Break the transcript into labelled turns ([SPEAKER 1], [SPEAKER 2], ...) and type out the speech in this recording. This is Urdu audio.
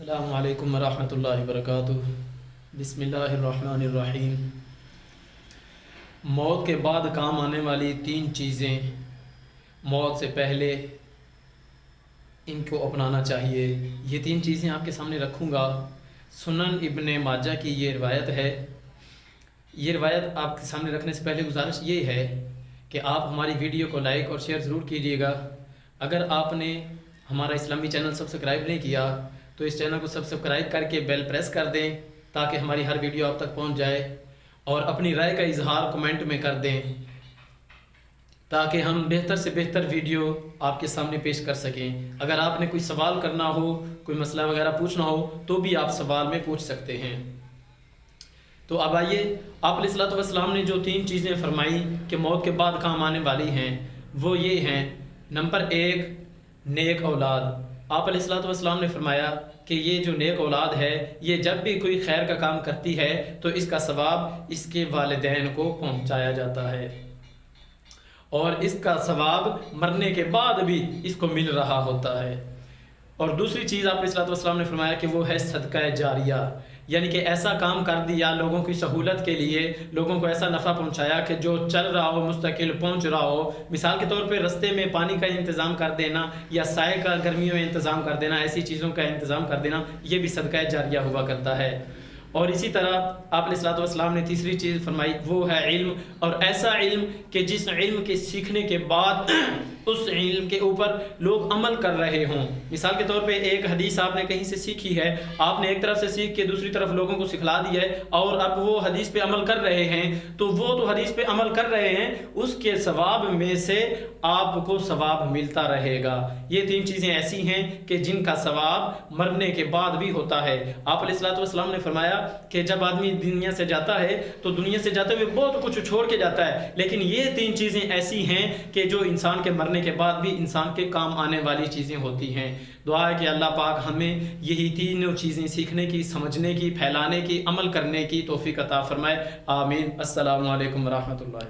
[SPEAKER 1] السلام علیکم ورحمۃ اللہ وبرکاتہ۔ بسم اللہ الرحمن الرحیم۔ موت کے بعد کام آنے والی 3 چیزیں موت سے پہلے ان کو اپنانا چاہیے۔ یہ 3 چیزیں آپ کے سامنے رکھوں گا۔ سنن ابن ماجہ کی یہ روایت ہے۔ یہ روایت آپ کے سامنے رکھنے سے پہلے گزارش یہ ہے کہ آپ ہماری ویڈیو کو لائک اور شیئر ضرور کیجیے گا۔ اگر آپ نے ہمارا اسلامی چینل سبسکرائب نہیں کیا تو اس چینل کو سبسکرائب کر کے بیل پریس کر دیں تاکہ ہماری ہر ویڈیو آپ تک پہنچ جائے، اور اپنی رائے کا اظہار کمنٹ میں کر دیں تاکہ ہم بہتر سے بہتر ویڈیو آپ کے سامنے پیش کر سکیں۔ اگر آپ نے کوئی سوال کرنا ہو، کوئی مسئلہ وغیرہ پوچھنا ہو تو بھی آپ سوال میں پوچھ سکتے ہیں۔ تو اب آئیے، آپ علیہ الصلوۃ والسلام نے جو 3 چیزیں فرمائی کہ موت کے بعد کام آنے والی ہیں وہ یہ ہیں۔ نمبر 1، نیک اولاد۔ آپ علیہ الصلوۃ والسلام نے فرمایا کہ یہ جو نیک اولاد ہے یہ جب بھی کوئی خیر کا کام کرتی ہے تو اس کا ثواب اس کے والدین کو پہنچایا جاتا ہے، اور اس کا ثواب مرنے کے بعد بھی اس کو مل رہا ہوتا ہے۔ اور دوسری چیز آپ علیہ الصلوۃ والسلام نے فرمایا کہ وہ ہے صدقہ جاریہ، یعنی کہ ایسا کام کر دیا لوگوں کی سہولت کے لیے، لوگوں کو ایسا نفع پہنچایا کہ جو چل رہا ہو، مستقل پہنچ رہا ہو۔ مثال کے طور پہ رستے میں پانی کا انتظام کر دینا یا سائے کا گرمیوں میں انتظام کر دینا، ایسی چیزوں کا انتظام کر دینا، یہ بھی صدقہ جاریہ ہوا کرتا ہے۔ اور اسی طرح آپ علیہ الصلوۃ والسلام نے تیسری چیز فرمائی، وہ ہے علم، اور ایسا علم کہ جس علم کے سیکھنے کے بعد اس علم کے اوپر لوگ عمل کر رہے ہوں۔ مثال کے طور پہ ایک حدیث آپ نے کہیں سے سیکھی ہے، آپ نے ایک طرف سے سیکھ کے دوسری طرف لوگوں کو سکھلا دی ہے، اور اب وہ حدیث پہ عمل کر رہے ہیں، تو وہ تو حدیث پہ عمل کر رہے ہیں، اس کے ثواب میں سے آپ کو ثواب ملتا رہے گا۔ یہ 3 چیزیں ایسی ہیں کہ جن کا ثواب مرنے کے بعد بھی ہوتا ہے۔ آپ علیہ الصلوۃ والسلام نے فرمایا کہ جب آدمی دنیا سے جاتا ہے تو دنیا سے جاتے ہوئے بہت کچھ چھوڑ کے جاتا ہے، لیکن یہ 3 چیزیں ایسی ہیں کہ جو انسان کے مرنے کے بعد بھی انسان کے کام آنے والی چیزیں ہوتی ہیں۔ دعا ہے کہ اللہ پاک ہمیں یہی 3 چیزیں سیکھنے کی، سمجھنے کی، پھیلانے کی، عمل کرنے کی توفیق عطا فرمائے۔ آمین۔ السلام علیکم ورحمۃ اللہ۔